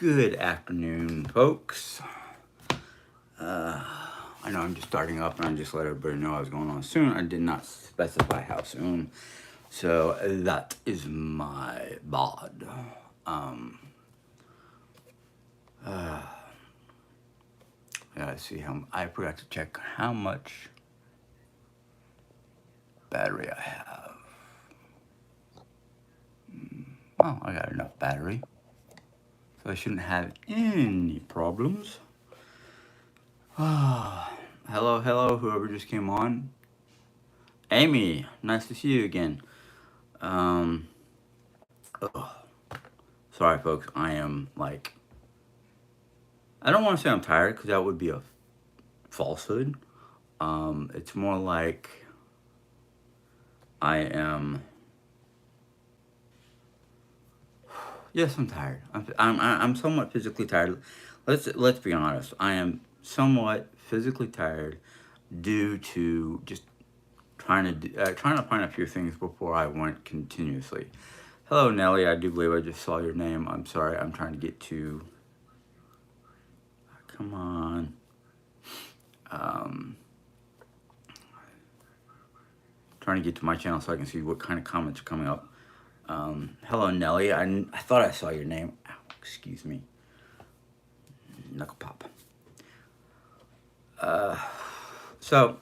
Good afternoon, folks. I know I'm just starting up and I just let everybody know I was going on soon. I did not specify how soon. So that is my bod. I gotta see how, I forgot to check how much battery I have. Oh, I got enough battery. So I shouldn't have any problems. Hello, whoever just came on. Amy, nice to see you again. Um, ugh. Sorry, folks. I am like, I don't want to say I'm tired because that would be a falsehood. It's more like I am. Yes, I'm tired. I'm somewhat physically tired. Let's be honest. I am somewhat physically tired due to just trying to find a few things before I went continuously. Hello, Nelly. I do believe I just saw your name. I'm sorry. I'm trying to get to. Come on. Um, Trying to get to my channel so I can see what kind of comments are coming up. Hello, Nelly. I thought I saw your name. Ow, excuse me. Knuckle pop. So,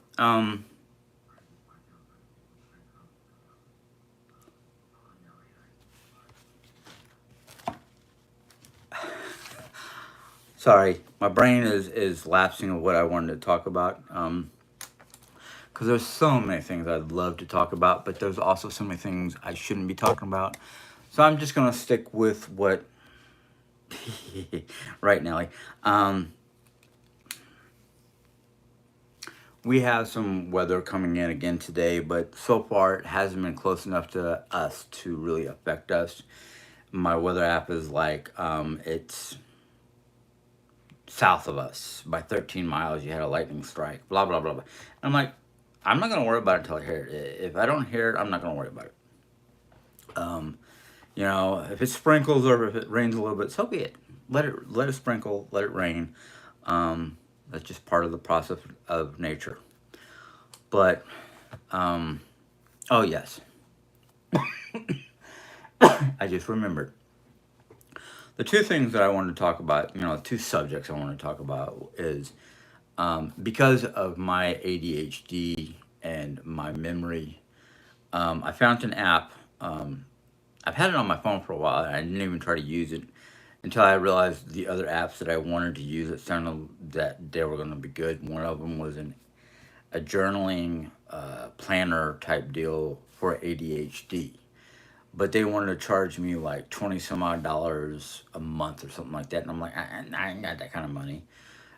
sorry, my brain is lapsing of what I wanted to talk about. Because there's so many things I'd love to talk about, but there's also so many things I shouldn't be talking about. So I'm just gonna stick with what. Right, Nelly. We have some weather coming in again today, but so far it hasn't been close enough to us to really affect us. My weather app is like, it's south of us by 13 miles. You had a lightning strike, blah, blah, blah, blah. I'm like, I'm not going to worry about it until I hear it. If I don't hear it, I'm not going to worry about it. If it sprinkles or if it rains a little bit, so be it. Let it sprinkle, let it rain. That's just part of the process of nature. But, oh yes, I just remembered. The two things that I wanted to talk about, two subjects I want to talk about is because of my ADHD and my memory, I found an app. I've had it on my phone for a while. And I didn't even try to use it until I realized the other apps that I wanted to use that sounded that they were going to be good. One of them was a journaling planner type deal for ADHD, but they wanted to charge me like 20 some odd dollars a month or something like that, and I'm like, I ain't got that kind of money.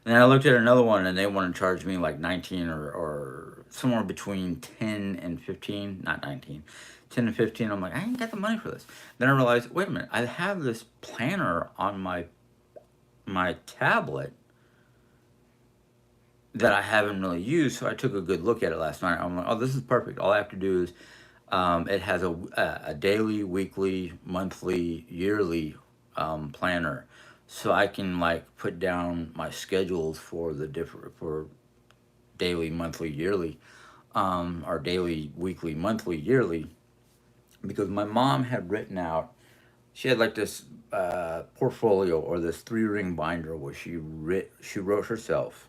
And then I looked at another one, and they want to charge me like 19 or somewhere between 10 and 15, not 19, 10 and 15. I'm like, I ain't got the money for this. Then I realized, wait a minute, I have this planner on my tablet that I haven't really used. So I took a good look at it last night. I'm like, oh, this is perfect. All I have to do is, it has a daily, weekly, monthly, yearly planner, so I can like put down my schedules for the different for daily, monthly, yearly, or daily, weekly, monthly, yearly. Because my mom had written out, she had like this portfolio or this three ring binder where she wrote herself,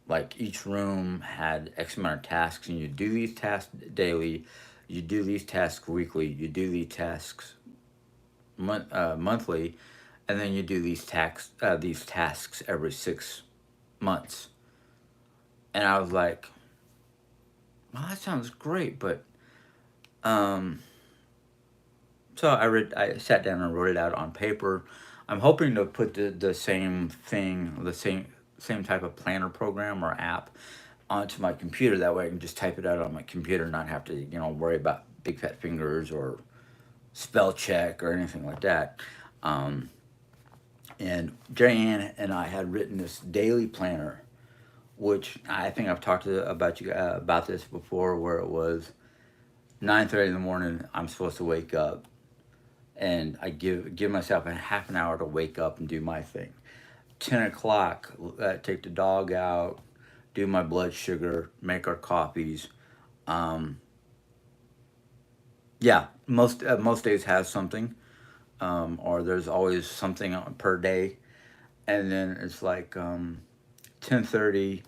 like each room had X amount of tasks, and you do these tasks daily, you do these tasks weekly, you do these tasks monthly, and then you do these tasks every 6 months. And I was like, well, that sounds great, but um, so I sat down and wrote it out on paper. I'm hoping to put the same thing, the same type of planner program or app onto my computer. That way I can just type it out on my computer and not have to, worry about big fat fingers or spell check or anything like that. Um, and Jane and I had written this daily planner, which I think I've talked about you about this before, where it was 9:30 in the morning. I'm supposed to wake up, and I give myself a half an hour to wake up and do my thing. 10 o'clock, take the dog out, do my blood sugar, make our coffees. Um, yeah, most days has something, or there's always something per day, and then it's like 10:30,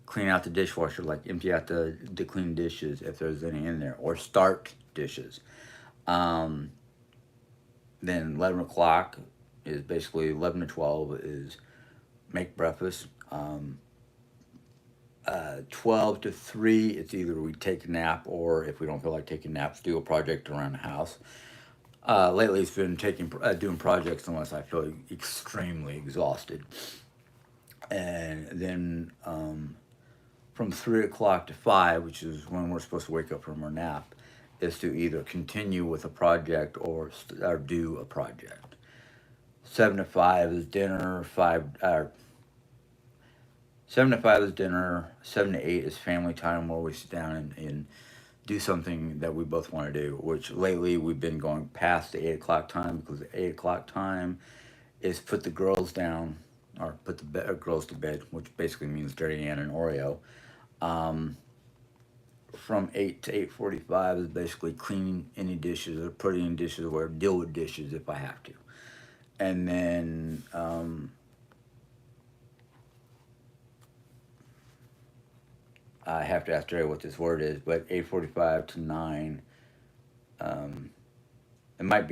clean out the dishwasher, like empty out the clean dishes if there's any in there, or start dishes. Um, then 11 o'clock is basically 11 to 12 is make breakfast. 12 to 3, it's either we take a nap, or if we don't feel like taking naps, do a project around the house. Lately, it's been doing projects unless I feel extremely exhausted, and then from 3 o'clock to 5, which is when we're supposed to wake up from our nap, is to either continue with a project or do a project. 7 to 5 is dinner. 7 to 5 is dinner. 7 to 8 is family time, where we sit down and do something that we both want to do. Which lately we've been going past the 8 o'clock time, because the 8 o'clock time is put the girls down, or put the girls to bed, which basically means Dirty Ann and Oreo. Um, from 8 to 8:45 is basically cleaning any dishes or putting in dishes, or deal with dishes if I have to. And then I have to ask Jerry what this word is, but 8:45 to 9. Um, it might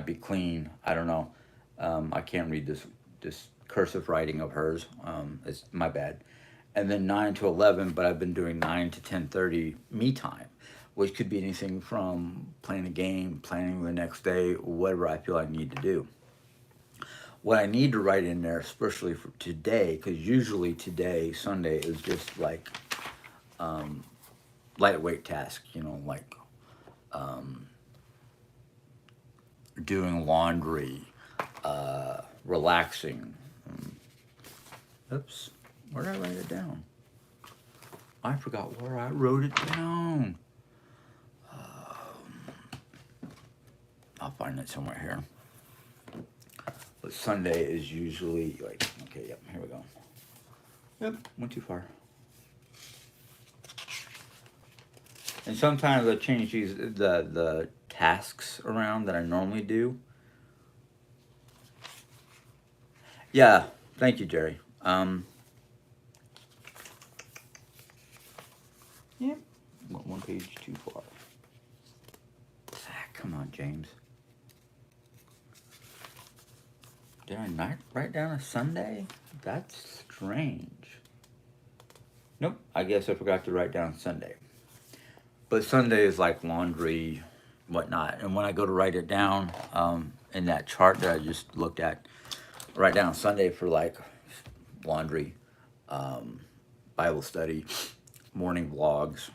be clean. I don't know. I can't read this cursive writing of hers. It's my bad. And then 9 to 11, but I've been doing 9 to 10:30 me time, which could be anything from playing a game, planning the next day, whatever I feel I need to do. What I need to write in there, especially for today, because usually today, Sunday, is just like um, lightweight tasks, like um, doing laundry, relaxing. Um, Oops, where did I write it down? I forgot where I wrote it down. I'll find it somewhere here. But Sunday is usually like, okay, yep, here we go. Yep, went too far. And sometimes I change the tasks around that I normally do. Yeah, thank you, Jerry. Yep, went one page too far. Come on, James. Did I not write down a Sunday? That's strange. Nope, I guess I forgot to write down Sunday. But Sunday is like laundry, whatnot. And when I go to write it down, in that chart that I just looked at, write down Sunday for like laundry, um, Bible study, morning vlogs,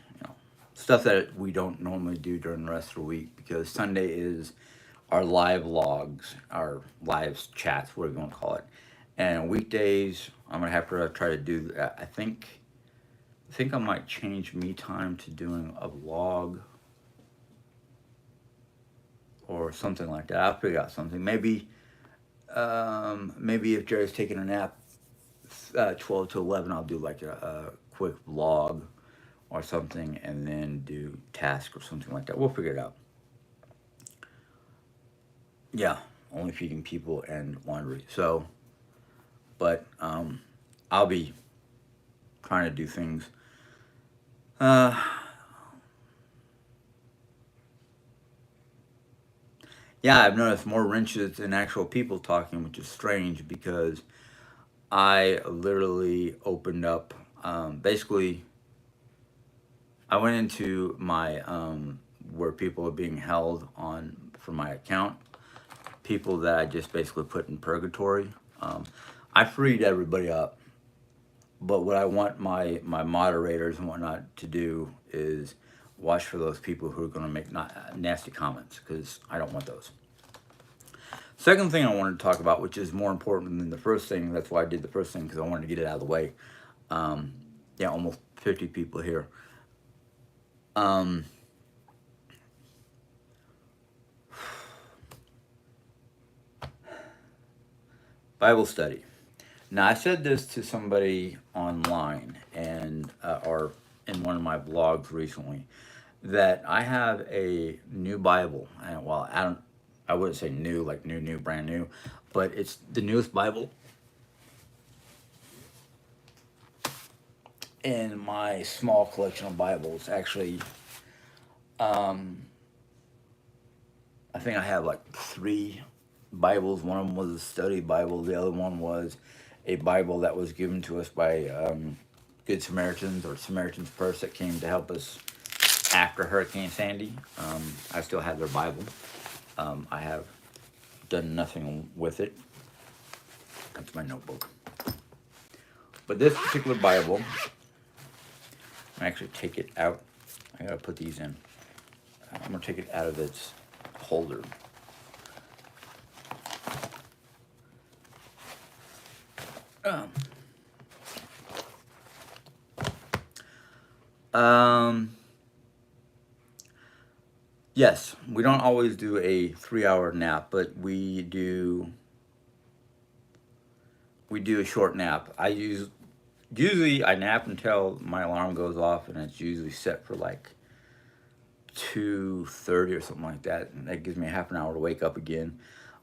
stuff that we don't normally do during the rest of the week, because Sunday is our live logs, our live chats, whatever you want to call it. And weekdays, I'm gonna have to try to do. I think I might change me time to doing a vlog or something like that. I'll figure out something. Maybe if Jerry's taking a nap, 12 to 11, I'll do like a quick vlog or something, and then do task or something like that. We'll figure it out. Yeah, only feeding people and laundry. So, but I'll be trying to do things. Uh, yeah, I've noticed more wrenches than actual people talking, which is strange, because I literally opened up. Basically, I went into my where people are being held on for my account. People that I just basically put in purgatory. I freed everybody up, but what I want my moderators and whatnot to do is watch for those people who are going to make nasty comments, because I don't want those. Second thing I wanted to talk about, which is more important than the first thing, that's why I did the first thing, because I wanted to get it out of the way. Yeah, almost 50 people here. Um, Bible study. Now, I said this to somebody online and or in one of my blogs recently that I have a new Bible, and well, I wouldn't say new like new, brand new, but it's the newest Bible in my small collection of Bibles. Actually, um, I think I have like three Bibles. One of them was a study Bible. The other one was a Bible that was given to us by Good Samaritans or Samaritan's Purse that came to help us after Hurricane Sandy. I still have their Bible. I have done nothing with it. That's my notebook. But this particular Bible, I actually take it out. I gotta put these in. I'm gonna take it out of its holder. Um, um, yes, we don't always do a 3 hour nap, but we do a short nap. Usually I nap until my alarm goes off, and it's usually set for like 2:30 or something like that, and that gives me half an hour to wake up again.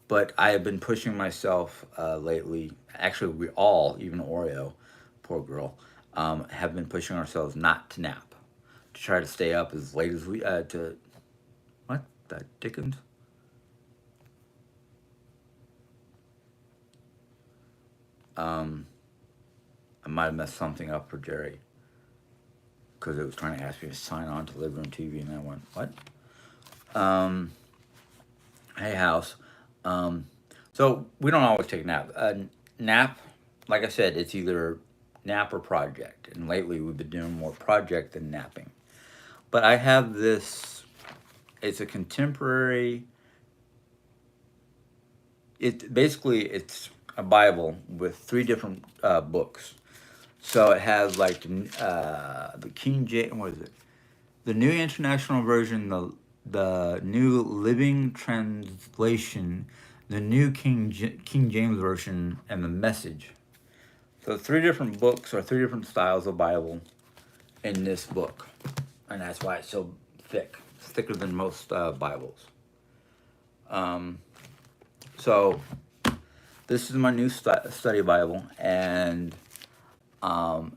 But I have been pushing myself lately. Actually, we all, even Oreo, poor girl, have been pushing ourselves not to nap, to try to stay up as late as we to what the Dickens. Um, I might have messed something up for Jerry because it was trying to ask me to sign on to Living Room TV, and I went what? Um, hey house. Um, so we don't always take a nap. Nap, like I said, it's either nap or project, and lately we've been doing more project than napping. But I have this. It's a contemporary. It's a Bible with three different books. So it has like the King James. What is it? The New International Version, the New Living Translation, the New King James Version, and the Message. So three different books or three different styles of Bible in this book, and that's why it's so thick. It's thicker than most Bibles. Um, so this is my new study Bible, and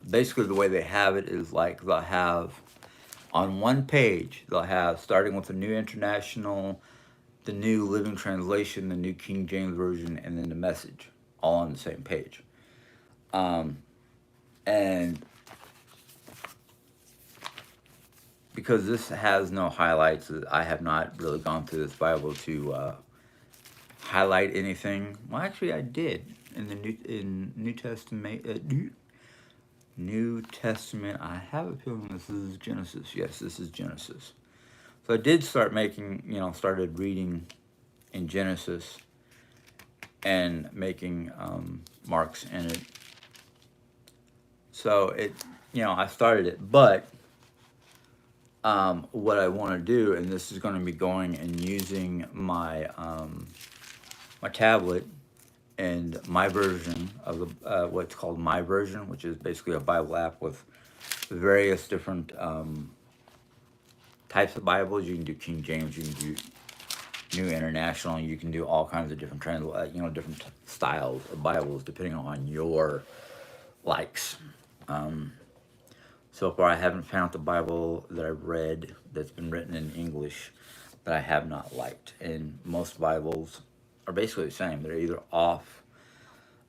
basically the way they have it is like they'll have on one page they'll have starting with the New International, the New Living Translation, the New King James Version, and then the Message, all on the same page. Um, and because this has no highlights, I have not really gone through this Bible to highlight anything. Well, actually, I did in the New Testament. New Testament. I have a feeling this is Genesis. Yes, this is Genesis. So I did start started reading in Genesis and making marks in it. So I started it, but what I want to do, and this is going to be going and using my tablet and my version of what's called my version, which is basically a Bible app with various different types of Bibles. You can do King James, you can do New International, you can do all kinds of different different styles of Bibles depending on your likes. So far, I haven't found the Bible that I've read that's been written in English that I have not liked. And most Bibles are basically the same. They're either off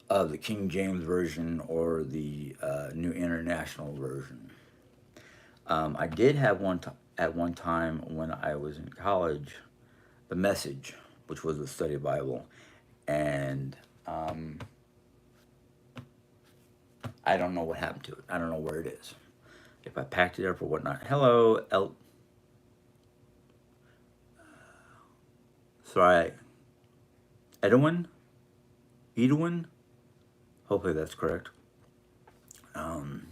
of the King James Version or the New International Version. I did have at one time when I was in college, the Message, which was a study Bible, and I don't know what happened to it. I don't know where it is. If I packed it up or whatnot. Hello, sorry, Edwin? Edwin? Hopefully that's correct. Um,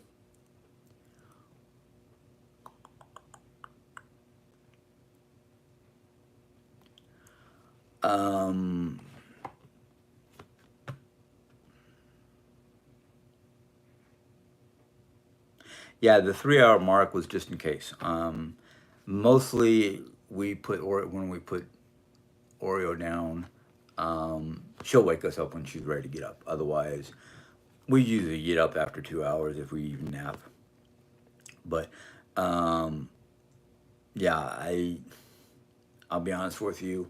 um, Yeah, the 3 hour mark was just in case. Mostly we put when we put Oreo down, she'll wake us up when she's ready to get up. Otherwise, we usually get up after 2 hours if we even nap. But um, yeah, I'll be honest with you.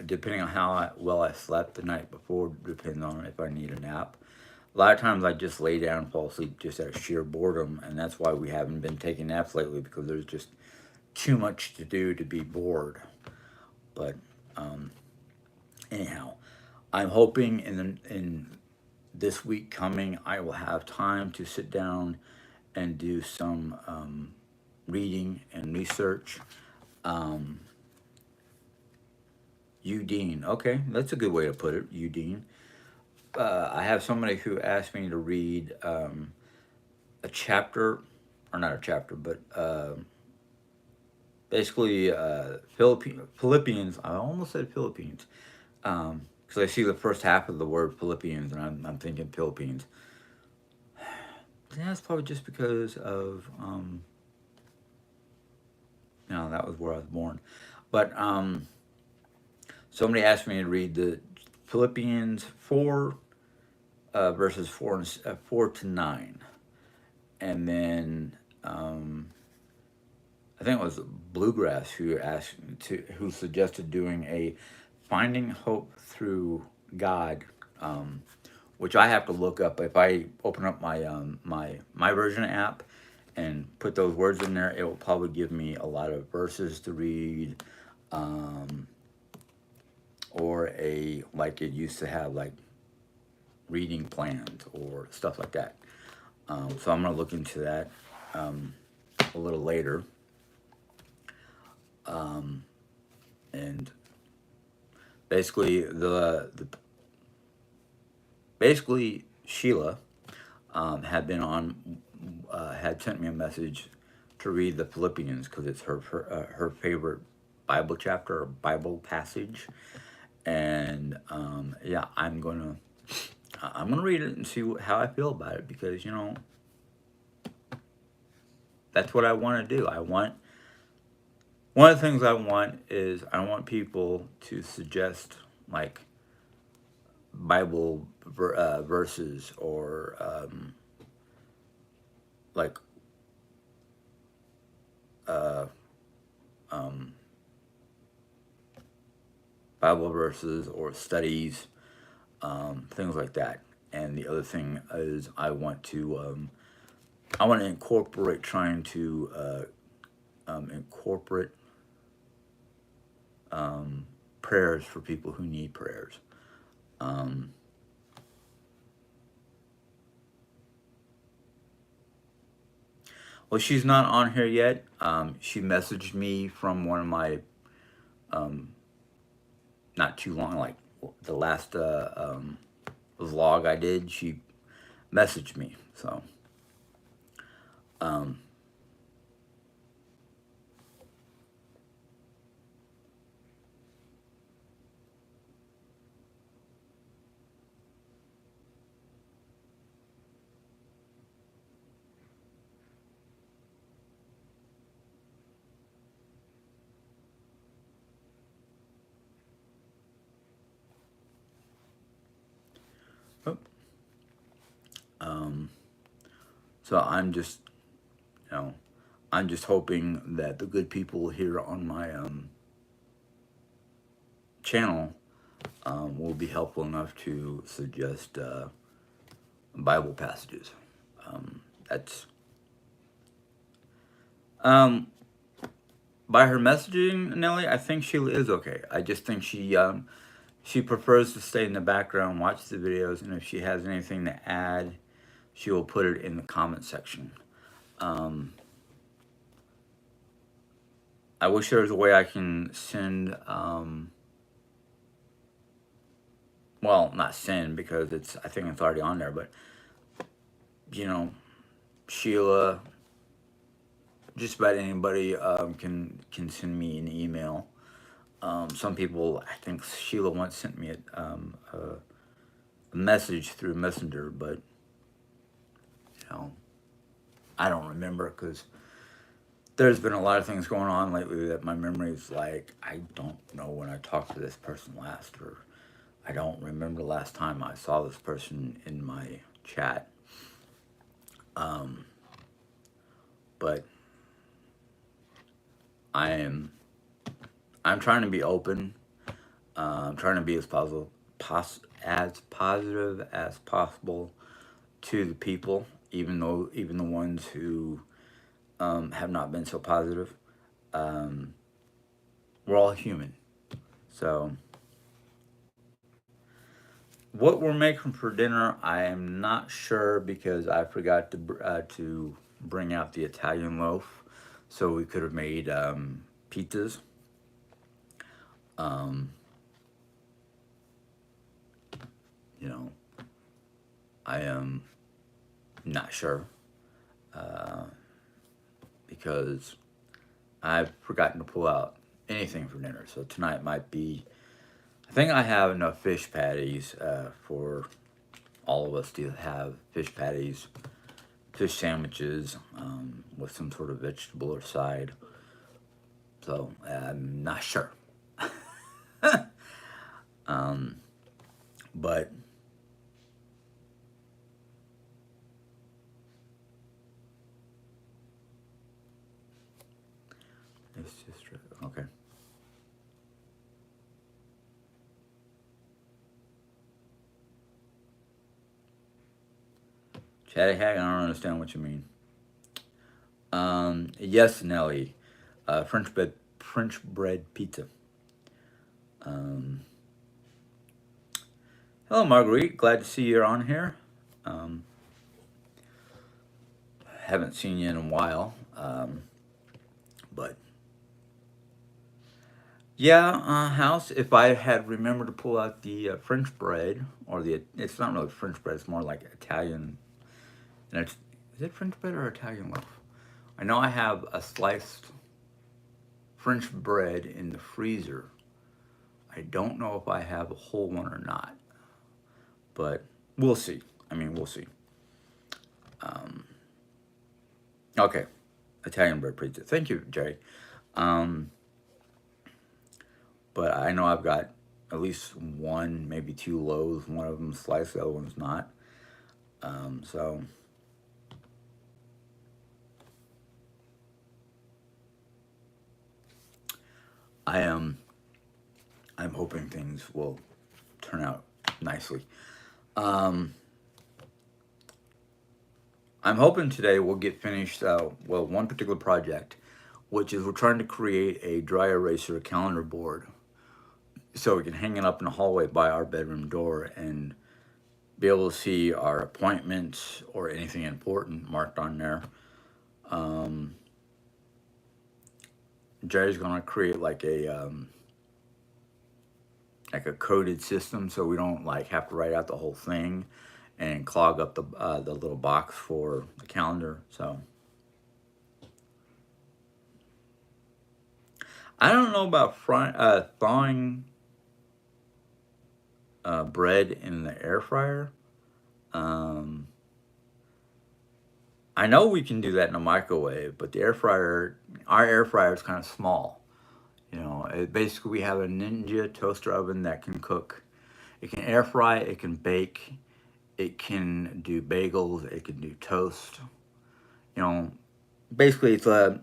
Depending on how well I slept the night before, depends on if I need a nap. A lot of times I just lay down and fall asleep just out of sheer boredom, and that's why we haven't been taking naps lately because there's just too much to do to be bored. But um, anyhow, I'm hoping in this week coming I will have time to sit down and do some reading and research. Um, Udine, okay, that's a good way to put it. Udine. I have somebody who asked me to read a chapter, or not a chapter, but basically Philippians. I almost said Philippines because I see the first half of the word Philippians, and I'm thinking Philippines. Yeah, that's probably just because of that was where I was born. But somebody asked me to read the Philippians 4 verses 4 to 9, and then I think it was Bluegrass who suggested doing a Finding Hope Through God, which I have to look up. If I open up my version app and put those words in there, it will probably give me a lot of verses to read, um, or a like it used to have like reading plans or stuff like that. So I'm gonna look into that a little later, and basically the basically Sheila had been on had sent me a message to read the Philippians because it's her favorite Bible chapter or Bible passage, and yeah, I'm gonna read it and see how I feel about it because that's what I want to do. I want one of the things I want is I want people to suggest like Bible verses or like uh, um, Bible verses or studies, things like that. And the other thing is I want to incorporate trying to incorporate prayers for people who need prayers. Um, well, she's not on here yet. She messaged me from one of my um, not too long, like the last vlog I did. She messaged me, so um, oh, um, so you know, I'm just hoping that the good people here on my channel will be helpful enough to suggest Bible passages. That's um, by her messaging, Nelly. I think she is okay. I just think she prefers to stay in the background, watch the videos, and if she has anything to add, she will put it in the comment section. Um, I wish there was a way I can send, well, not send because I think it's already on there, but you know, Sheila, just about anybody can send me an email. Some people, I think Sheila once sent me a message through Messenger, but you know, I don't remember because there's been a lot of things going on lately that my memory is like, I don't know when I talked to this person last, or I don't remember the last time I saw this person in my chat. Um, but I am I'm trying to be open. I'm trying to be as as positive as possible to the people, even the ones who have not been so positive. Um, we're all human. So what we're making for dinner, I am not sure because I forgot to bring out the Italian loaf, so we could have made pizzas. Um, you know, I am not sure uh, because I've forgotten to pull out anything for dinner. So tonight might be. I think I have enough fish patties for all of us to have fish patties, fish sandwiches with some sort of vegetable or side. So I'm not sure. um, but it's just okay. Chatty Hag, I don't understand what you mean. Yes, Nelly. French bread pizza. Um, hello, Marguerite. Glad to see you're on here. Um, haven't seen you in a while. But yeah, house. If I had remembered to pull out the French bread, or it's not really French bread. It's more like Italian. And is it French bread or Italian loaf? I know I have a sliced French bread in the freezer. I don't know if I have a whole one or not, but we'll see. I mean, we'll see. Um, okay, Italian bread pizza. Thank you, Jerry. Um, but I know I've got at least one, maybe two loaves. One of them sliced, the other one's not. So I am. I'm hoping things will turn out nicely. Um, I'm hoping today we'll get finished. Well, one particular project, which is we're trying to create a dry eraser calendar board so we can hang it up in the hallway by our bedroom door and be able to see our appointments or anything important marked on there. Um, Jerry's gonna create like a coded system so we don't like have to write out the whole thing and clog up the little box for the calendar. So I don't know about thawing bread in the air fryer. Um, I know we can do that in a microwave, but our air fryer is kind of small. Basically we have a Ninja toaster oven that can cook. It can air fry, it can bake, it can do bagels, it can do toast. You know, basically it's a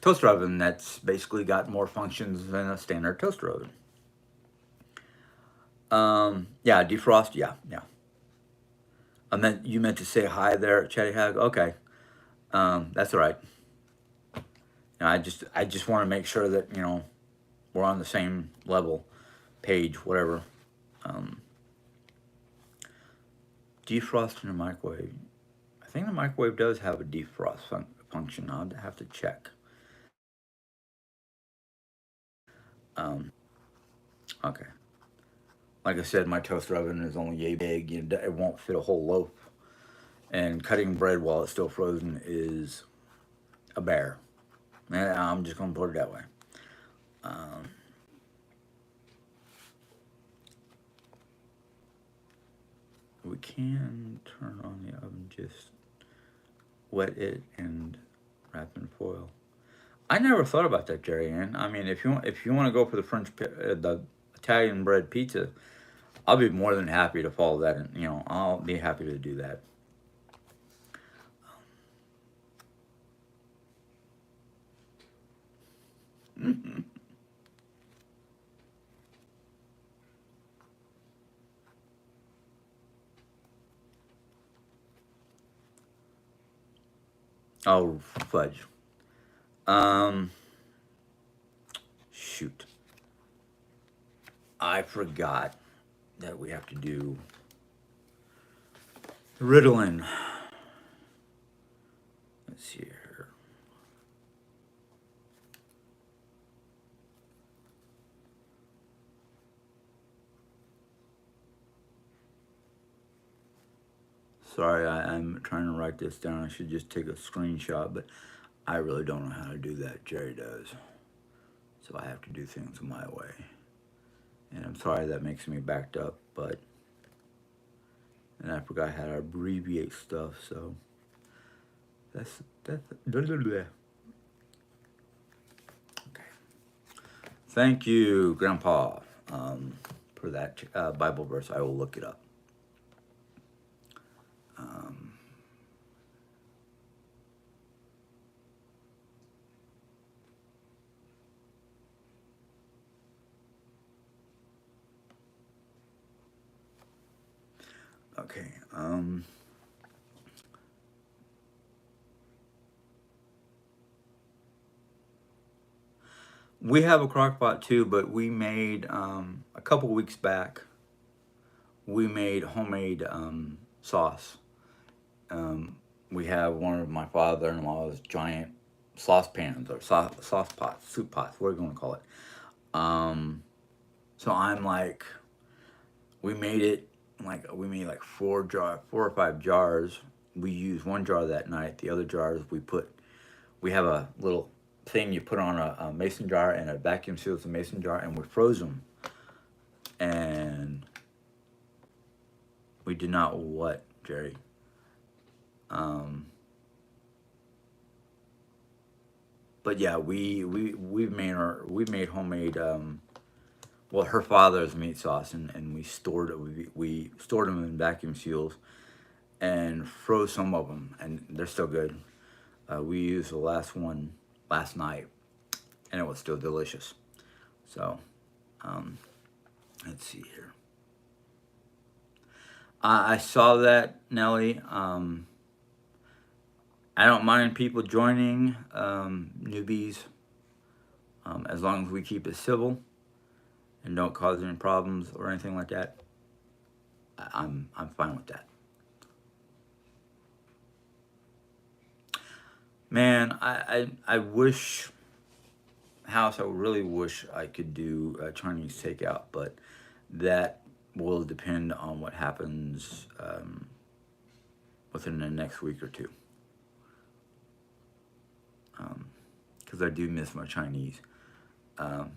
toaster oven that's basically got more functions than a standard toaster oven. Yeah, defrost, yeah, yeah. You meant to say hi there, Chatty Hag. Okay, that's all right. I just want to make sure that we're on the same level, page, whatever. Um, defrost in a microwave. I think the microwave does have a defrost function. I'll have to check. Um, okay. Like I said, my toaster oven is only yay big. It won't fit a whole loaf. And cutting bread while it's still frozen is a bear. And I'm just going to put it that way. Um, we can turn on the oven just wet it and wrap in foil. I never thought about that, Jerry Ann. I mean, if you want to go for the the Italian bread pizza, I'll be more than happy to follow that, and I'll be happy to do that. Oh, fudge. Um, Shoot, I forgot that we have to do Ritalin. Let's see here. Sorry, I'm trying to write this down. I should just take a screenshot, but I really don't know how to do that. Jerry does. So I have to do things my way. And I'm sorry that makes me backed up, but and I forgot how to abbreviate stuff, so that's blah, blah, blah. Okay. Thank you, Grandpa, for that Bible verse. I will look it up. Um, okay. We have a crock pot too, but we made a couple weeks back. We made homemade sauce. Um, we have one of my father-in-law's giant saucepans or sauce pots, soup pots. What are you going to call it? Um, so I'm like, we made it like four or five jars. We used one jar that night. The other jars we have a little thing you put on a mason jar, and a vacuum seals the mason jar, and we froze them. And we did not what, Jerry? Um, but yeah, we made homemade. Well, her father's meat sauce, and we stored them in vacuum seals and froze some of them, and they're still good. We used the last one last night, and it was still delicious. So, um, let's see here. I saw that, Nelly. I don't mind people joining, newbies, as long as we keep it civil and don't cause any problems or anything like that. I'm fine with that. Man, I wish, House. I really wish I could do Chinese takeout, but that will depend on what happens within the next week or two. Because I do miss my Chinese. Um,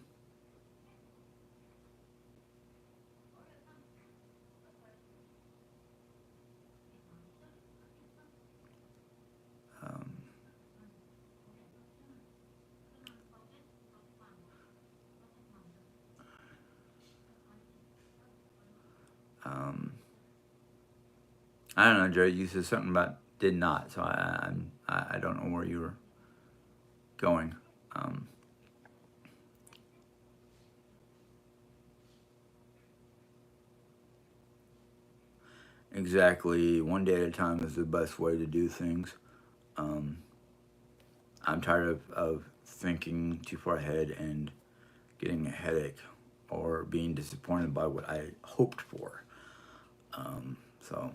um, um, I don't know, Jerry. You said something about did not, so I don't know where you were going. Um, exactly, one day at a time is the best way to do things. Um, I'm tired of thinking too far ahead and getting a headache or being disappointed by what I hoped for. So,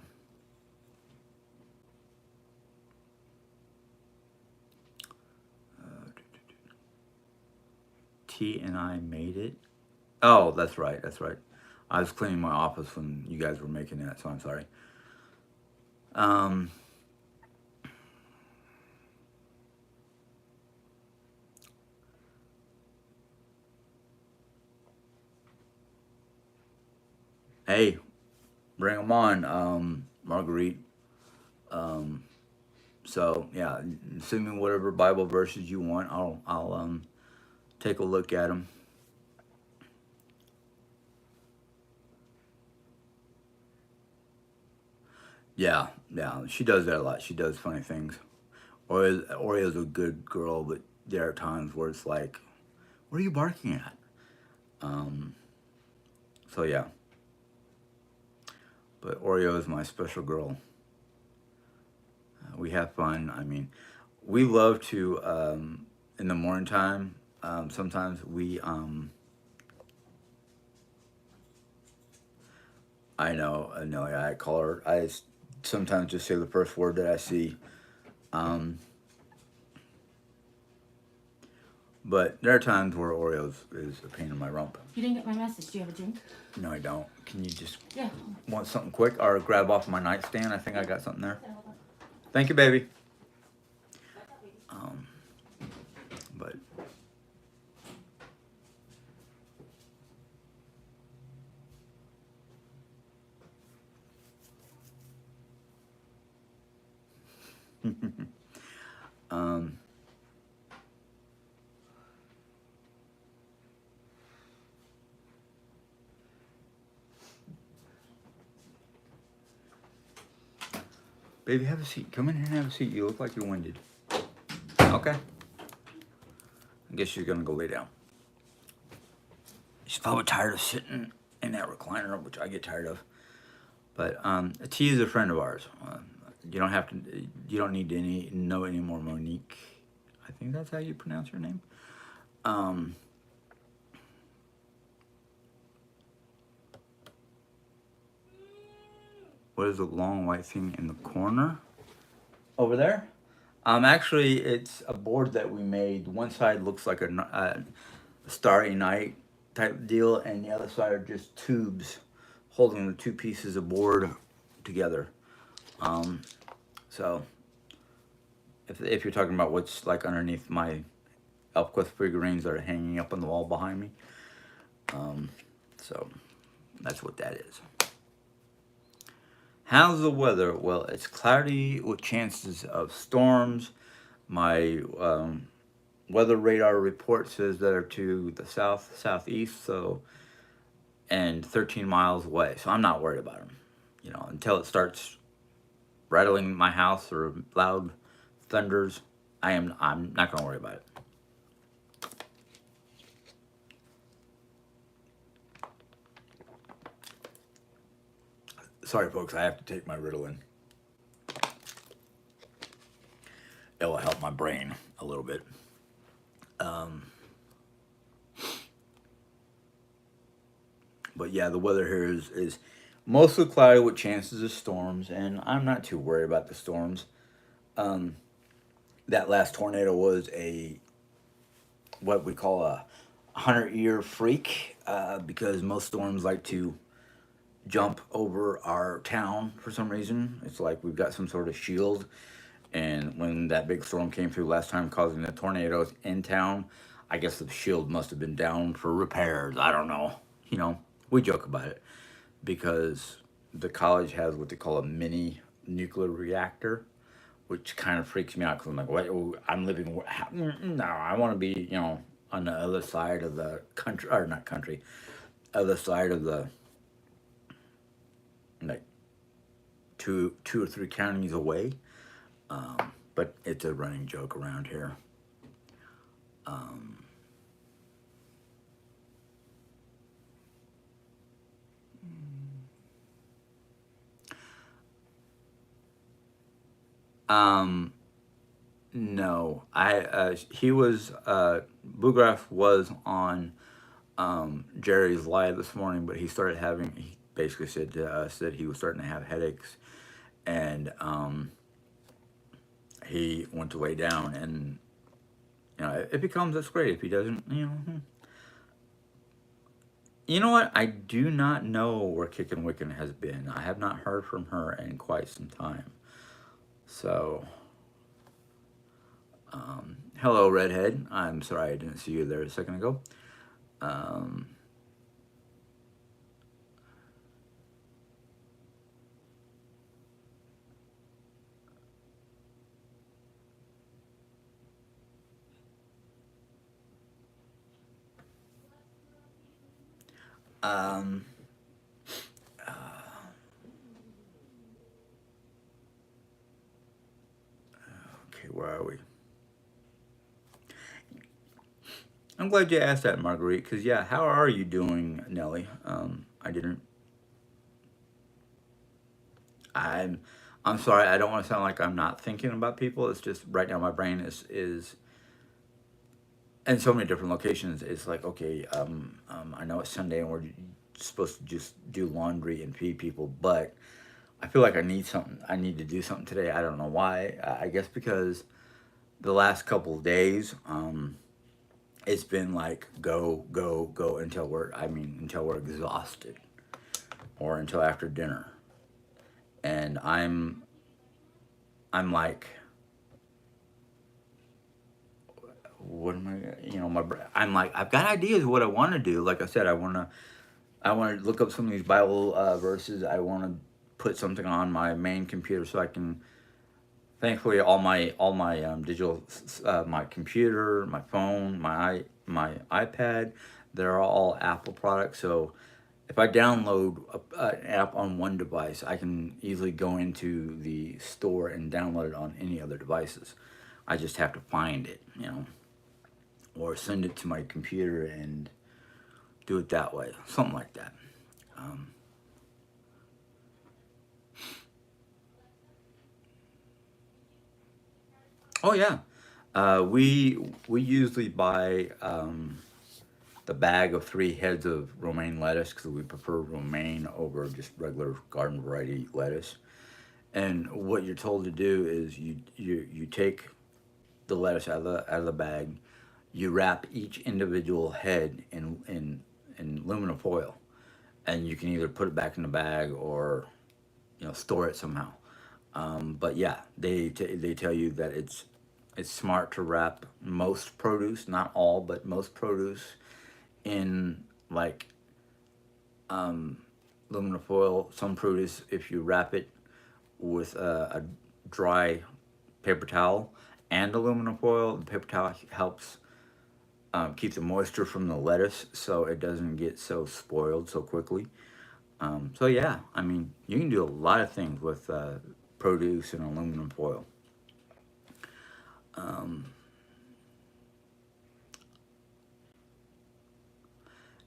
uh, T and I made it. Oh, that's right. That's right. I was cleaning my office when you guys were making that, so I'm sorry. Um, hey, bring them on, Marguerite. Um, So yeah, send me whatever Bible verses you want. I'll take a look at them. Yeah, yeah, she does that a lot. She does funny things. Oreo's a good girl, but there are times where it's like, what are you barking at? Um, so yeah, but Oreo is my special girl. We have fun. I mean, we love to in the morning time. Sometimes I know. I call her. Sometimes just say the first word that I see. Um, but there are times where Oreos is a pain in my rump. You didn't get my message. Do you have a drink? No, I don't. Can you just Yeah. want something quick or grab off my nightstand? I think I got something there. Thank you, baby. Um, but um, baby, have a seat. Come in here and have a seat. You look like you're winded. Okay. I guess she's gonna go lay down. She's probably tired of sitting in that recliner, which I get tired of. But T is a friend of ours. You don't have to. You don't need to know any more Monique. I think that's how you pronounce her name. Um, what is the long white thing in the corner over there? Actually, it's a board that we made. One side looks like a Starry Night type deal, and the other side are just tubes holding the two pieces of board together. Um, so, if you're talking about what's like underneath my Elfquest figurines that are hanging up on the wall behind me, um, so that's what that is. How's the weather? Well, it's cloudy with chances of storms. My weather radar report says that are to the south, southeast, so and 13 miles away. So I'm not worried about them. You know, until it starts rattling my house or loud thunders, I'm not going to worry about it. Sorry, folks, I have to take my Ritalin. It'll help my brain a little bit. But yeah, the weather here is mostly cloudy with chances of storms, and I'm not too worried about the storms. Um, that last tornado was a what we call a 100-year freak because most storms like to jump over our town for some reason. It's like we've got some sort of shield. And when that big storm came through last time, causing the tornadoes in town, I guess the shield must have been down for repairs. I don't know. You know, we joke about it because the college has what they call a mini nuclear reactor, which kind of freaks me out because I'm like, what? I'm living. No, I want to be, on the other side of the country, or not country, other side of the like two or three counties away. But it's a running joke around here. Um, um, no, he was Boograff was on Jerry's live this morning, but he basically said to us that he was starting to have headaches, and he went to lay down, and if he comes, that's great. If he doesn't, you know what? I do not know where Kickin' Wickin' has been. I have not heard from her in quite some time. So, hello, Redhead. I'm sorry I didn't see you there a second ago. Um, Um, okay, where are we? I'm glad you asked that, Marguerite. Because yeah, how are you doing, Nelly? I didn't. I'm. I'm sorry. I don't want to sound like I'm not thinking about people. It's just right now my brain is in so many different locations. It's like okay, I know it's Sunday and we're supposed to just do laundry and feed people, but I feel like I need something. I need to do something today. I don't know why. I guess because the last couple of days, it's been like go, go, go until we're. I mean, until we're exhausted, or until after dinner. And I'm like, what am I? You know, I'm like, I've got ideas of what I want to do. Like I said, I want to look up some of these Bible verses. I want to put something on my main computer so I can. Thankfully, all my digital, my computer, my phone, my iPad, they're all Apple products. So if I download an app on one device, I can easily go into the store and download it on any other devices. I just have to find it, or send it to my computer and do it that way, something like that. Um, oh yeah, we usually buy the bag of 3 heads of romaine lettuce because we prefer romaine over just regular garden variety lettuce. And what you're told to do is you take the lettuce out of the bag, you wrap each individual head in aluminum foil, and you can either put it back in the bag or store it somehow. But yeah, they tell you that it's smart to wrap most produce, not all, but most produce in like aluminum foil. Some produce, if you wrap it with a dry paper towel and aluminum foil, the paper towel helps keep the moisture from the lettuce so it doesn't get so spoiled so quickly. So yeah, I mean, you can do a lot of things with produce and aluminum foil. Um,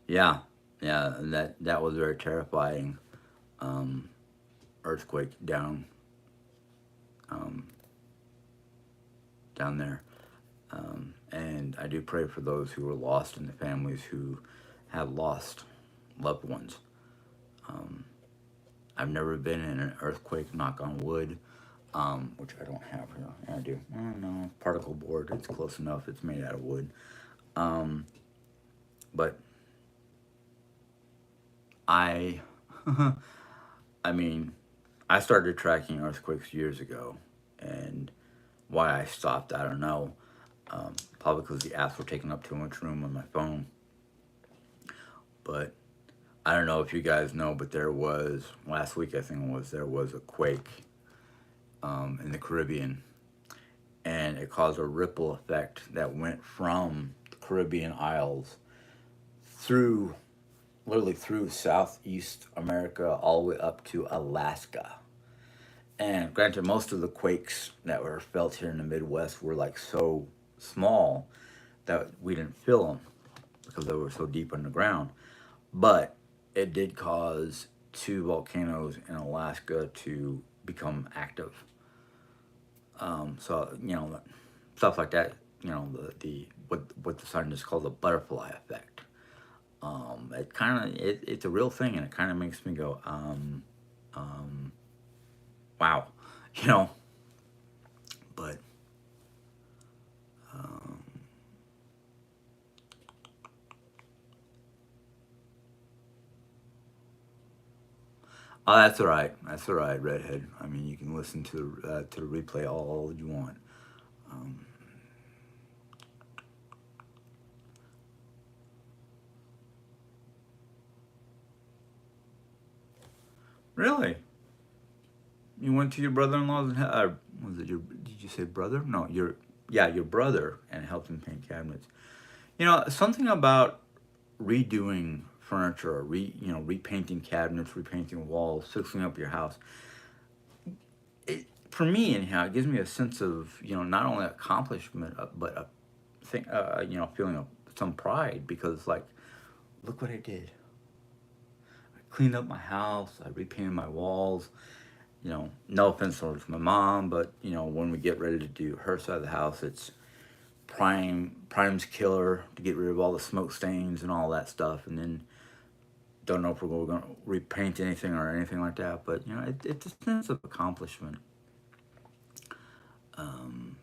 yeah, yeah, that was very terrifying. Um, Earthquake um, down there. And I do pray for those who were lost and the families who have lost loved ones. Um, I've never been in an earthquake, knock on wood, which I don't have here. Yeah, I do. Oh, no, particle board. It's close enough. It's made out of wood. Um, but I, I mean, I started tracking earthquakes years ago, and why I stopped, I don't know. Probably because the apps were taking up too much room on my phone. But I don't know if you guys know, but there was last week I think it was there was a quake in the Caribbean, and it caused a ripple effect that went from the Caribbean Isles through literally through Southeast America all the way up to Alaska. And granted, most of the quakes that were felt here in the Midwest were like so small that we didn't feel them because they were so deep underground. But it did cause 2 volcanoes in Alaska to become active. So stuff like that. The what the scientists call the butterfly effect. It kind of it's a real thing, and it kind of makes me go, um, wow, you know. But um, oh, that's all right. That's all right, redhead. I mean, you can listen to the replay all you want. Um, really, you went to your brother-in-law's? Was it your? Did you say brother? No, your brother, and helped him paint cabinets. Something about redoing furniture, or repainting cabinets, repainting walls, fixing up your house. For me, anyhow, it gives me a sense of, not only accomplishment, but a thing, feeling of some pride, because like, look what I did. I cleaned up my house. I repainted my walls. No offense towards my mom, but when we get ready to do her side of the house, it's prime's killer to get rid of all the smoke stains and all that stuff, and then don't know if we're going to repaint anything or anything like that. But it's a sense of accomplishment. Um,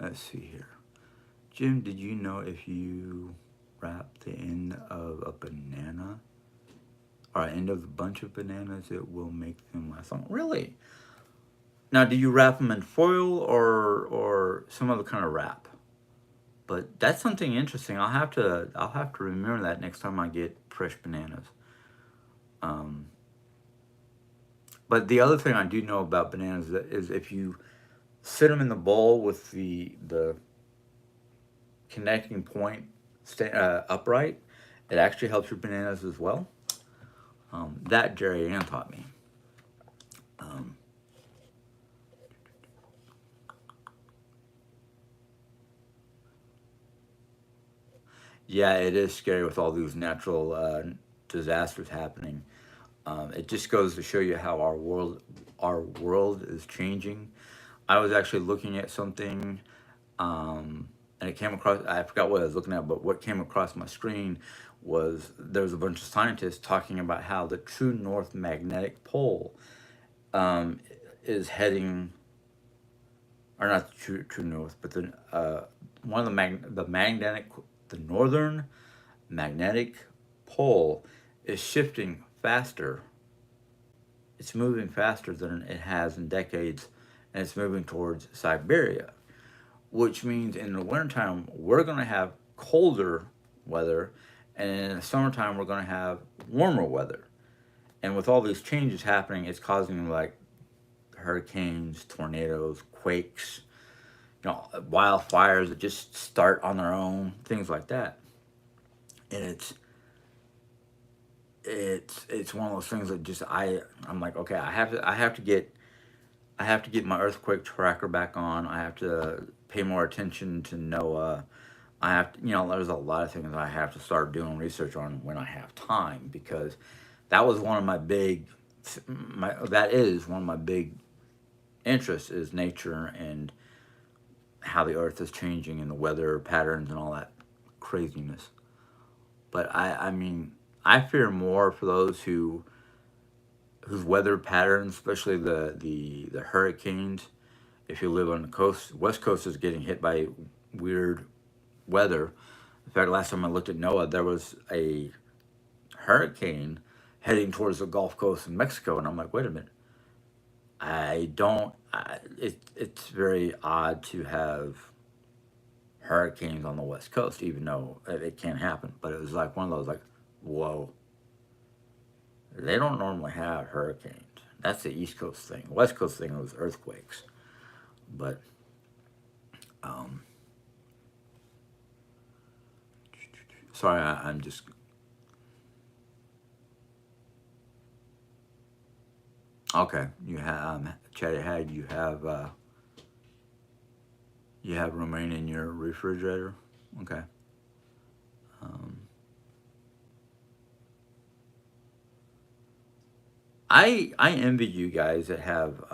let's see here. Jim, did you know if you wrap the end of a banana or end of a bunch of bananas, it will make them last long? Really? Now, do you wrap them in foil or some other kind of wrap? But that's something interesting. I'll have to remember that next time I get fresh bananas. Um, but the other thing I do know about bananas is if you sit them in the bowl with the connecting point upright, it actually helps your bananas as well. That Jerry Ann taught me. Um, yeah, it is scary with all these natural disasters happening. It just goes to show you how our world is changing. I was actually looking at something, and it came across. I forgot what I was looking at, but what came across my screen was there was a bunch of scientists talking about how the true north magnetic pole um, is heading, or not the true north, but one of the northern magnetic pole is shifting faster. It's moving faster than it has in decades, and it's moving towards Siberia, which means in the wintertime we're going to have colder weather, and in the summertime we're going to have warmer weather. And with all these changes happening, it's causing like hurricanes, tornadoes, quakes, wildfires that just start on their own, things like that. And it's one of those things that just I'm like, okay, I have to get my earthquake tracker back on. I have to pay more attention to NOAA. I have to, there's a lot of things I have to start doing research on when I have time, because that was one of my big that is one of my big interests, is nature and how the earth is changing and the weather patterns and all that craziness. But I mean, I fear more for those whose weather patterns, especially the hurricanes. If you live on the coast, West Coast is getting hit by weird weather. In fact, last time I looked at NOAA, there was a hurricane heading towards the Gulf Coast in Mexico, and I'm like, wait a minute. I don't. It's very odd to have hurricanes on the West Coast, even though it can happen. But it was like one of those, like, whoa, they don't normally have hurricanes. That's the East Coast thing. West Coast thing was earthquakes. But um, sorry, I'm just okay. You have Chatty Hag. You have romaine in your refrigerator. Okay. Um, I envy you guys that have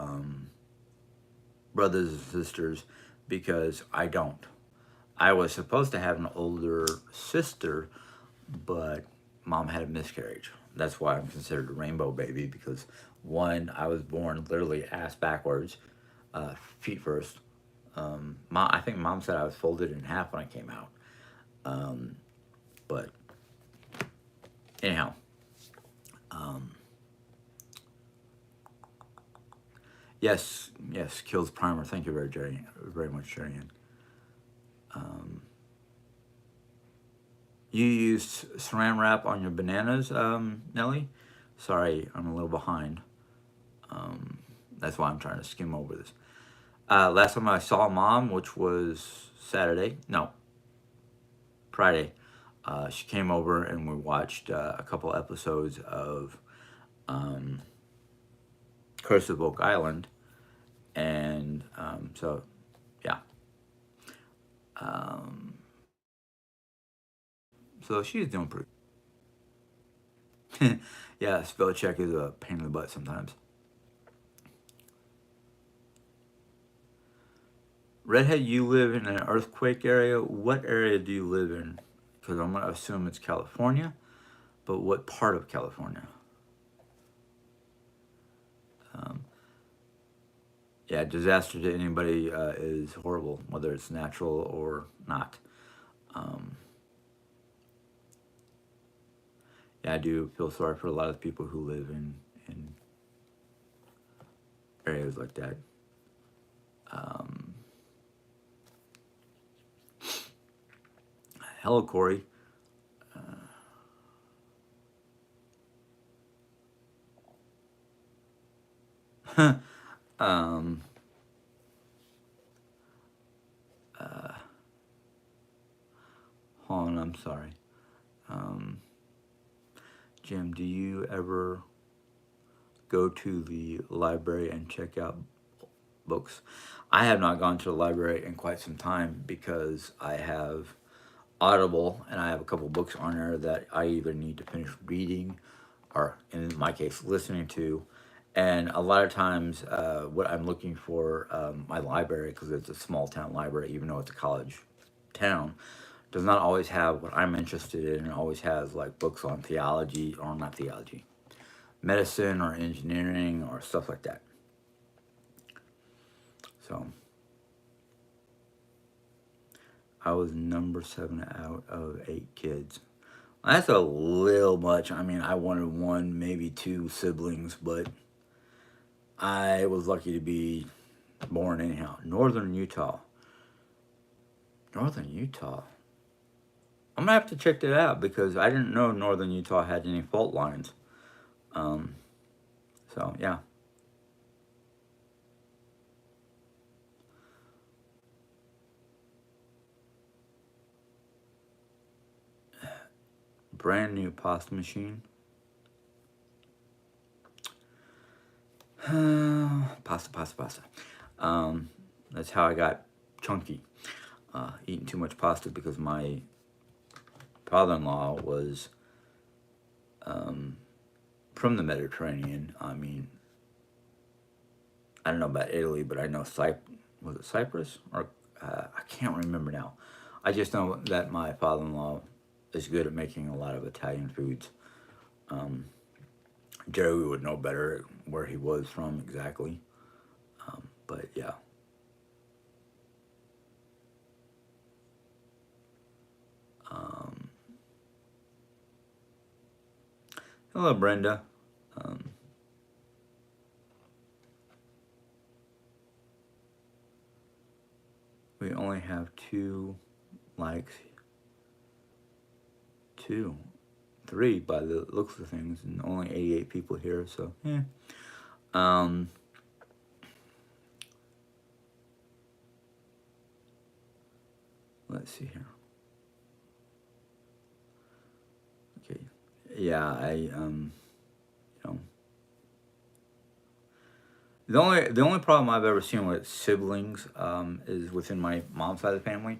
brothers and sisters, because I don't. I was supposed to have an older sister, but mom had a miscarriage. That's why I'm considered a rainbow baby, because one, I was born literally ass backwards, feet first. I think mom said I was folded in half when I came out. Um, but anyhow, um, yes, yes, kills primer. Thank you very much, Jerry. Um, you used saran wrap on your bananas, Nelly? Sorry, I'm a little behind. Um, that's why I'm trying to skim over this. Last time I saw Mom, which was Saturday, no, Friday, she came over and we watched a couple episodes of um, Curse of Oak Island, and so yeah, um, so she's doing pretty. Yeah, spell check is a pain in the butt sometimes. Redhead, you live in an earthquake area. What area do you live in? Because I'm gonna assume it's California, but what part of California? Um, yeah, disaster to anybody is horrible, whether it's natural or not. Um, yeah, I do feel sorry for a lot of people who live in areas like that. Um, Hello, Corey. um, uh, Hold on, I'm sorry. Um, Jim, do you ever go to the library and check out books? I have not gone to the library in quite some time because I have Audible and I have a couple books on there that I either need to finish reading or, in my case, listening to. And a lot of times, what I'm looking for, my library, because it's a small town library, even though it's a college town, does not always have what I'm interested in. It always has like books on theology, or not theology, medicine or engineering or stuff like that. So I was number seven out of eight kids. That's a little much. I mean, I wanted one, maybe two siblings, but I was lucky to be born anyhow. Northern Utah. Northern Utah. I'm gonna have to check that out because I didn't know Northern Utah had any fault lines. Um, so yeah, brand new pasta machine. Pasta, pasta, pasta. Um, that's how I got chunky. Eating too much pasta because my father-in-law was um, from the Mediterranean. I mean, I don't know about Italy, but I know was it Cyprus or I can't remember now. I just know that my father-in-law is good at making a lot of Italian foods. Um, Jerry would know better where he was from exactly, but yeah. Um, Hello, Brenda. Um, we only have two likes, two, three by the looks of things, and only 88 people here. So yeah. Um, let's see here. Okay. Yeah, you know, the only problem I've ever seen with siblings is within my mom's side of the family.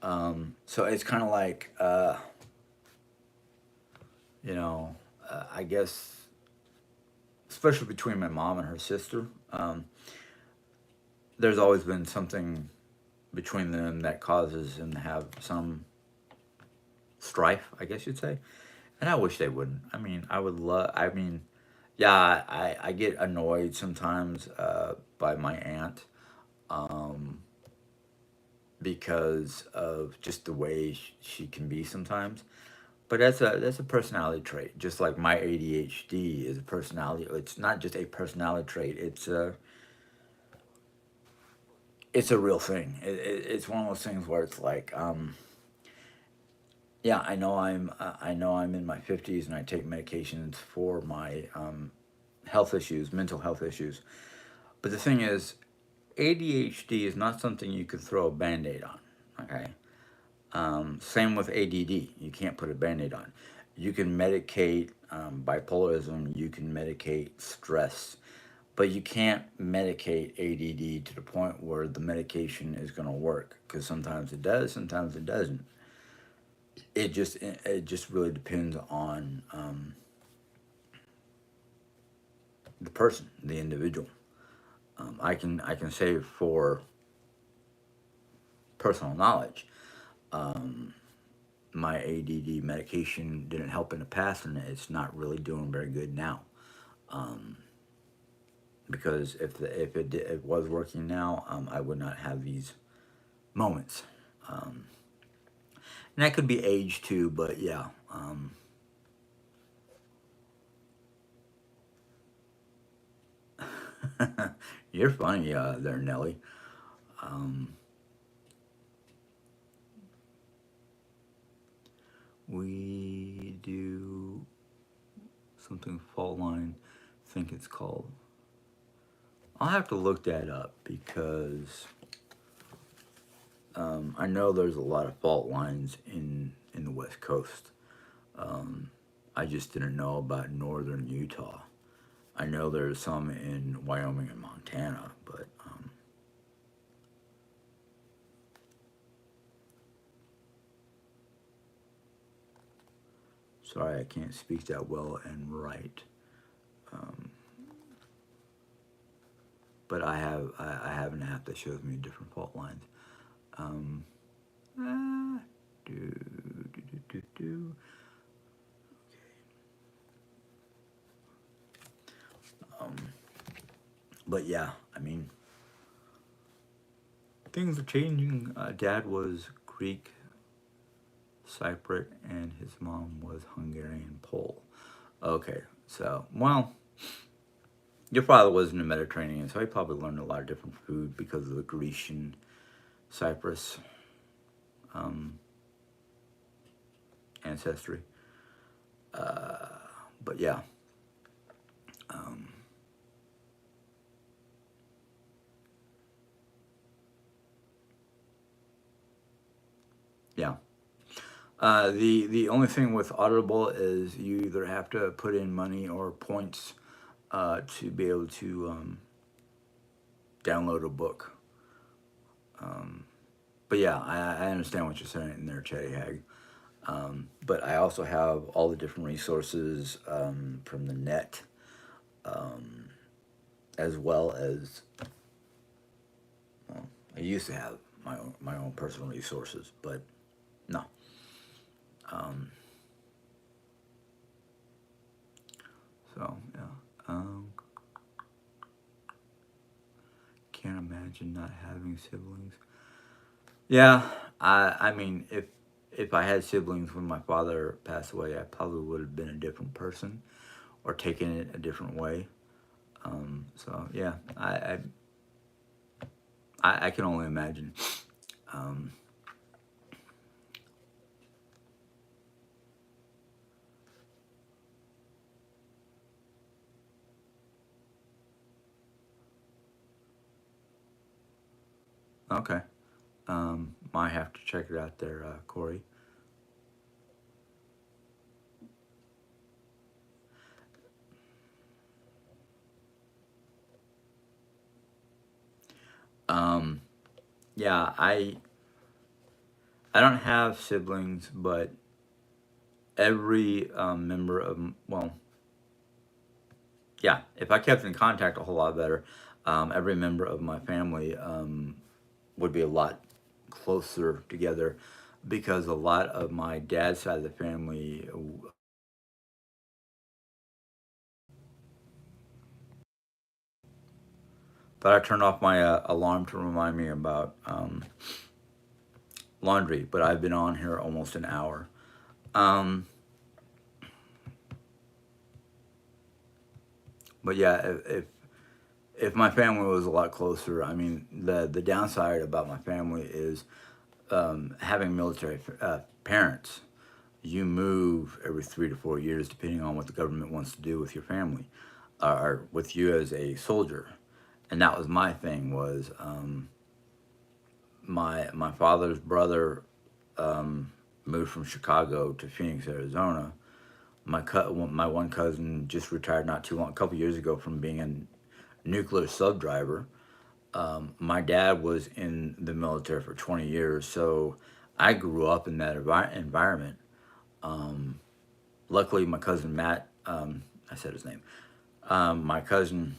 So it's kind of like you know, I guess especially between my mom and her sister, there's always been something between them that causes them to have some strife, I guess you'd say. And I wish they wouldn't. I mean, I would love. I mean, yeah, I get annoyed sometimes by my aunt um, because of just the way she can be sometimes. But that's a personality trait. Just like my ADHD is a personality. It's not just a personality trait. It's a real thing. It's one of those things where it's like, yeah, I know I'm in my 50s and I take medications for my health issues, mental health issues. But the thing is, ADHD is not something you could throw a band-aid on. Okay. Same with ADD. You can't put a band-aid on. You can medicate bipolarism. You can medicate stress, but you can't medicate ADD to the point where the medication is going to work. Because sometimes it does, sometimes it doesn't. It just really depends on the person, the individual. I can say for personal knowledge, my ADD medication didn't help in the past, and it's not really doing very good now. Um, because if it was working now, I would not have these moments. Um, and that could be age too, but yeah. You're funny there, Nelly. Um, we do something fault line. I think it's called. I'll have to look that up because I know there's a lot of fault lines in the West Coast. Um, I just didn't know about northern Utah. I know there's some in Wyoming and Montana, but sorry, I can't speak that well and write. Um, but I have an app that shows me different fault lines. Um, ah, do, do, do, do, do. Um, but yeah, I mean, things are changing. Dad was Greek, Cypriot, and his mom was Hungarian Pole. Okay, so, well, your father was in the Mediterranean, so he probably learned a lot of different food because of the Grecian Cyprus um, ancestry. Uh, but yeah, um, yeah. The only thing with Audible is you either have to put in money or points to be able to download a book. Um, but yeah, I understand what you're saying in there, Chatty Hag. But I also have all the different resources from the net, um, as well as, well, I used to have my own personal resources, but no. Um, so yeah, can't imagine not having siblings. Yeah, I mean, if I had siblings when my father passed away, I probably would have been a different person or taken it a different way. So yeah, I can only imagine. Um, okay, might have to check it out there, Corey. Um, yeah, I don't have siblings, but every member of well, yeah, if I kept in contact a whole lot better, every member of my family would be a lot closer together because a lot of my dad's side of the family. But I turned off my alarm to remind me about laundry. But I've been on here almost an hour. Um, but yeah, if my family was a lot closer, I mean, the downside about my family is having military parents. You move every 3 to 4 years, depending on what the government wants to do with your family or with you as a soldier. and that was my thing was my father's brother moved from Chicago to Phoenix, Arizona. My one cousin just retired not too long, a couple years ago, from being a nuclear sub driver. My dad was in the military for 20 years, so I grew up in that environment. Um, Luckily, my cousin Matt, I said his name, my cousin,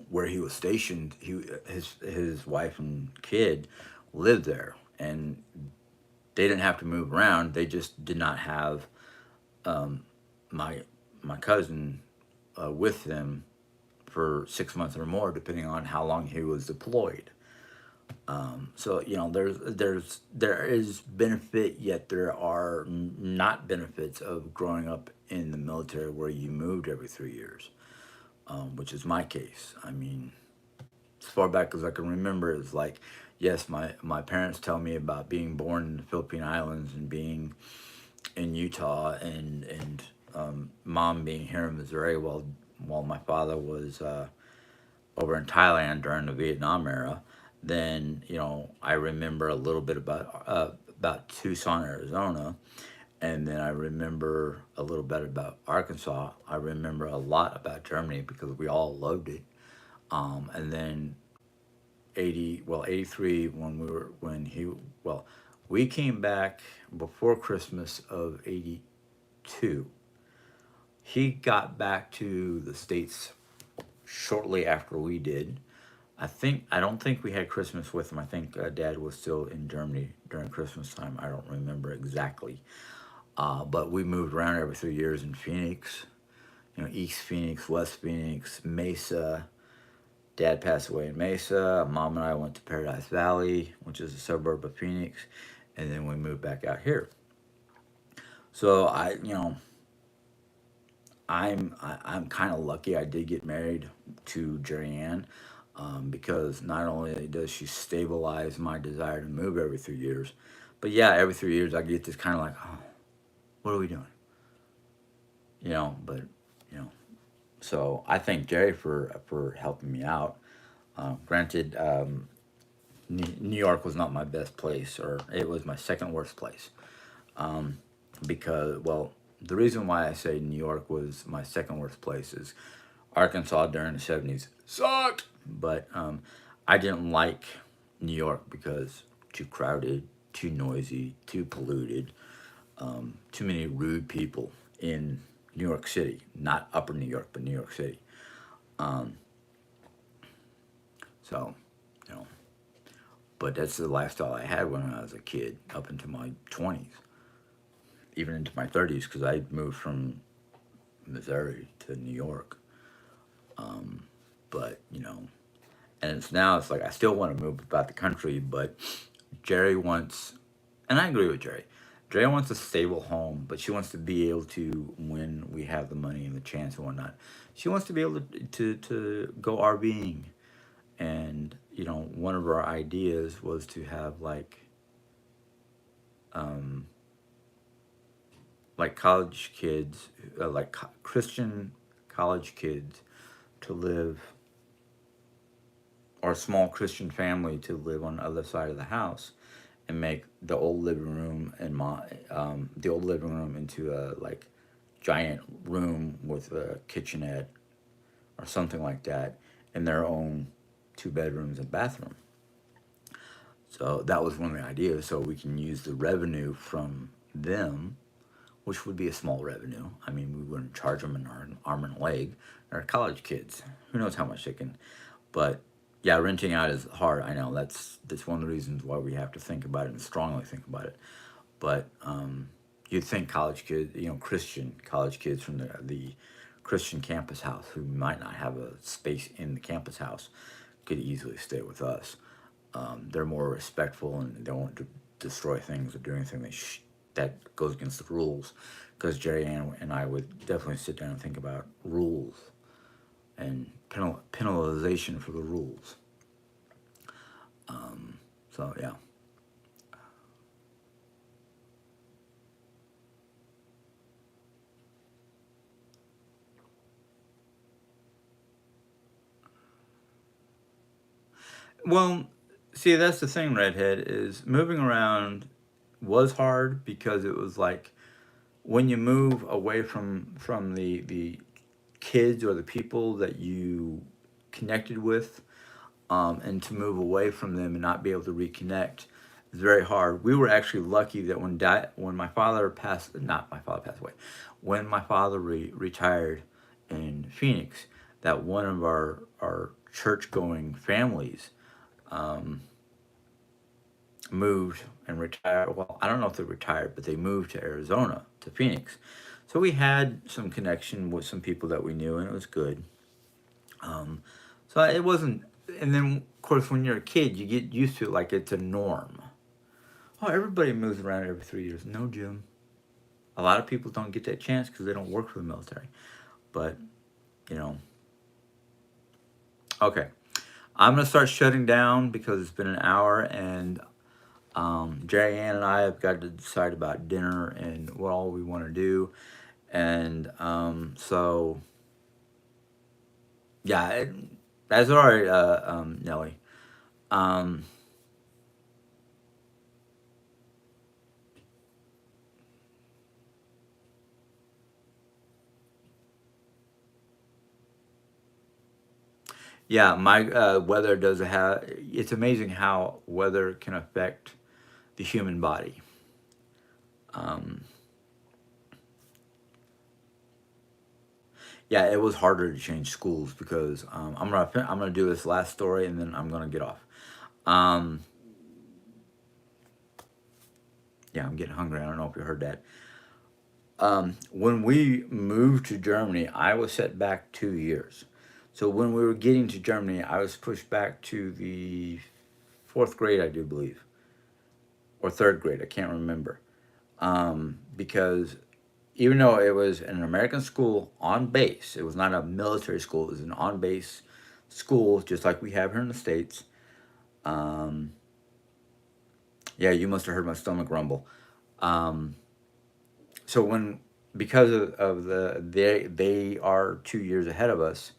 where he was stationed, his wife and kid lived there, and they didn't have to move around. They just did not have um, my my cousin with them for 6 months or more, depending on how long he was deployed. So there is benefit, yet there are not benefits of growing up in the military where you moved every 3 years, which is my case. I mean, as far back as I can remember, it's like, yes, my parents tell me about being born in the Philippine Islands and being in Utah, and mom being here in Missouri, while my father was over in Thailand during the Vietnam era. Then I remember a little bit about Tucson, Arizona, and then I remember a little bit about Arkansas. I remember a lot about Germany because we all loved it. And then 83, well, we came back before Christmas of 82. He got back to the States shortly after we did. I don't think we had Christmas with him. I think Dad was still in Germany during Christmas time. I don't remember exactly. But we moved around every 3 years in Phoenix. East Phoenix, West Phoenix, Mesa. Dad passed away in Mesa. Mom and I went to Paradise Valley, which is a suburb of Phoenix, and then we moved back out here. So I'm kind of lucky. I did get married to Jerry Ann, because not only does she stabilize my desire to move every 3 years, but yeah, every 3 years I get this kind of like, oh, what are we doing? But you know, so I thank Jerry for helping me out. Granted, New York was not my best place, or it was my second worst place. Um, because, well, the reason why I say New York was my second worst place is Arkansas during the 70s sucked. But I didn't like New York because too crowded, too noisy, too polluted, too many rude people in New York City. Not upper New York, but New York City. Um, so, you know, but that's the lifestyle I had when I was a kid up into my 20s, even into my 30s, because I moved from Missouri to New York. Um, but, and it's like I still want to move about the country, but Jerry wants, and I agree with Jerry. Jerry wants a stable home, but she wants to be able to, when we have the money and the chance and whatnot, she wants to be able to go RVing. And one of our ideas was to have um, like college kids, Christian college kids, to live, or a small Christian family to live on the other side of the house, and make the old living room into a giant room with a kitchenette or something like that, in their own 2 bedrooms and bathroom. So that was one of the ideas. So we can use the revenue from them, which would be a small revenue. I mean, we wouldn't charge them an arm and a leg. They're college kids. Who knows how much they can. But yeah, renting out is hard. I know that's one of the reasons why we have to think about it and strongly think about it. But you'd think college kids, Christian college kids from the Christian campus house who might not have a space in the campus house could easily stay with us. They're more respectful, and they won't destroy things or do anything that goes against the rules. Because Jerry Ann and I would definitely sit down and think about rules and penalization for the rules. So yeah. Well, see, that's the thing, Redhead, is moving around was hard because it was like when you move away from the kids or the people that you connected with, and to move away from them and not be able to reconnect is very hard. We were actually lucky that when my father passed, not my father passed away, when my father retired in Phoenix, that one of our church going families moved and retired. Well, I don't know if they retired, but they moved to Arizona, to Phoenix. So we had some connection with some people that we knew, and it was good. So it wasn't. And then, of course, when you're a kid, you get used to it like it's a norm. Oh, everybody moves around every 3 years. No, Jim. A lot of people don't get that chance because they don't work for the military. But, you know, okay. I'm going to start shutting down because it's been an hour, and Jerry Ann and I have got to decide about dinner and what all we want to do. And so, yeah, that's all right, Nelly. Um, yeah, my weather does have. It's amazing how weather can affect the human body. Um, yeah, it was harder to change schools because I'm gonna do this last story and then I'm gonna get off. Um, yeah, I'm getting hungry. I don't know if you heard that. When we moved to Germany, I was set back 2 years. So when we were getting to Germany, I was pushed back to the fourth grade, I do believe, or third grade. I can't remember. Because even though it was an American school on base, it was not a military school. It was an on base school, just like we have here in the states. Um, yeah, you must have heard my stomach rumble. Um, so when because of they are 2 years ahead of us,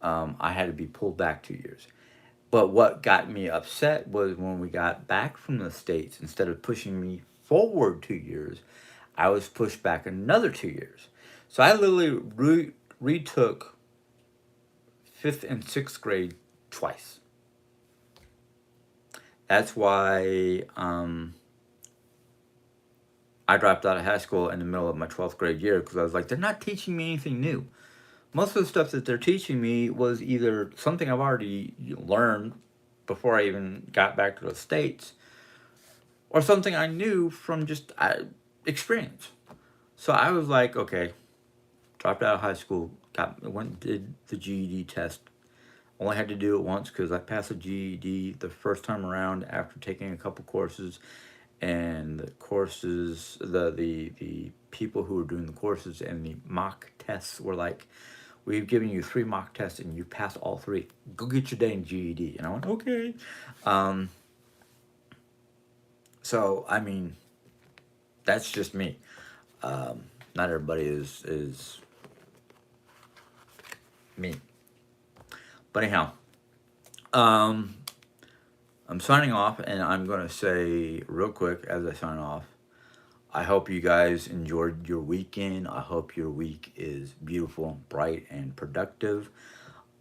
I had to be pulled back 2 years. But what got me upset was when we got back from the states, instead of pushing me forward 2 years, I was pushed back another 2 years. So I literally retook fifth and sixth grade twice. That's why I dropped out of high school in the middle of my 12th grade year because I was like, they're not teaching me anything new. Most of the stuff that they're teaching me was either something I've already learned before I even got back to the States or something I knew from just experience. So I was like, okay, dropped out of high school, went did the GED test. Only had to do it once because I passed the GED the first time around after taking a couple courses, and the courses, the people who were doing the courses and the mock tests were like, "We've given you 3 mock tests and you passed all 3. Go get your dang GED." And I went, "Okay." Um, so I mean, that's just me. Not everybody is me. But anyhow, um, I'm signing off, and I'm going to say real quick as I sign off, I hope you guys enjoyed your weekend. I hope your week is beautiful, bright, and productive.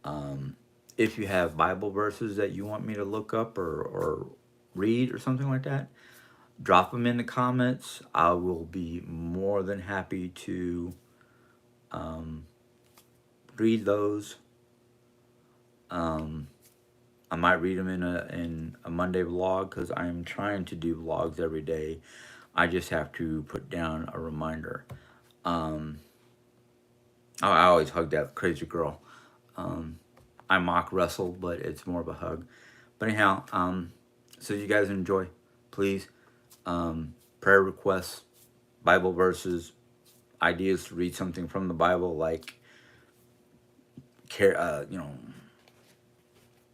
Um, if you have Bible verses that you want me to look up or read or something like that, drop them in the comments. I will be more than happy to um, read those. Um, I might read them in a Monday vlog because I am trying to do vlogs every day. I just have to put down a reminder. Um, I always hug that crazy girl. Um, I mock wrestle, but it's more of a hug. But anyhow, so you guys enjoy, please. Prayer requests, Bible verses, ideas to read something from the Bible, like you know,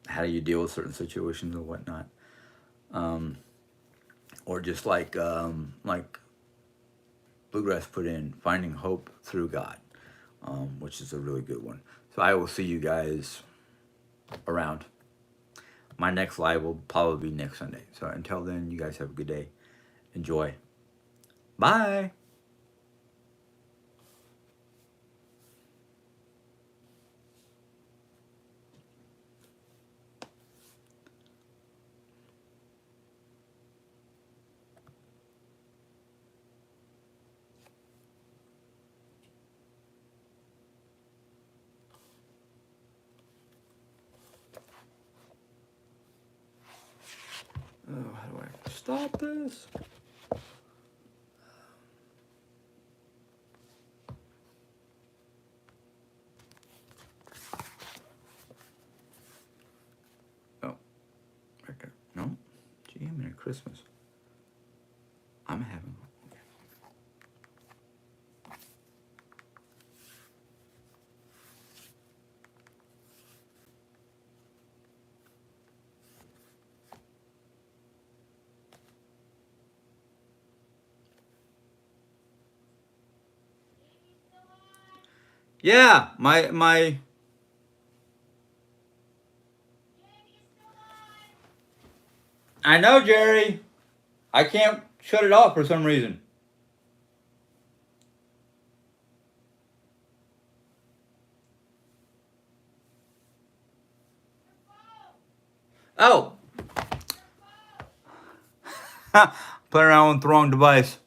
how do you deal with certain situations and whatnot, um, or just like Bluegrass put in, finding hope through God, which is a really good one. So I will see you guys around. my next live will probably be next Sunday. So until then, you guys have a good day. Enjoy. Bye. Oh, how do I stop this? Oh, right there. No. Gee, I'm in Christmas. I'm having. Yeah, my. I know, Jerry. I can't shut it off for some reason. Oh, put it on the wrong device.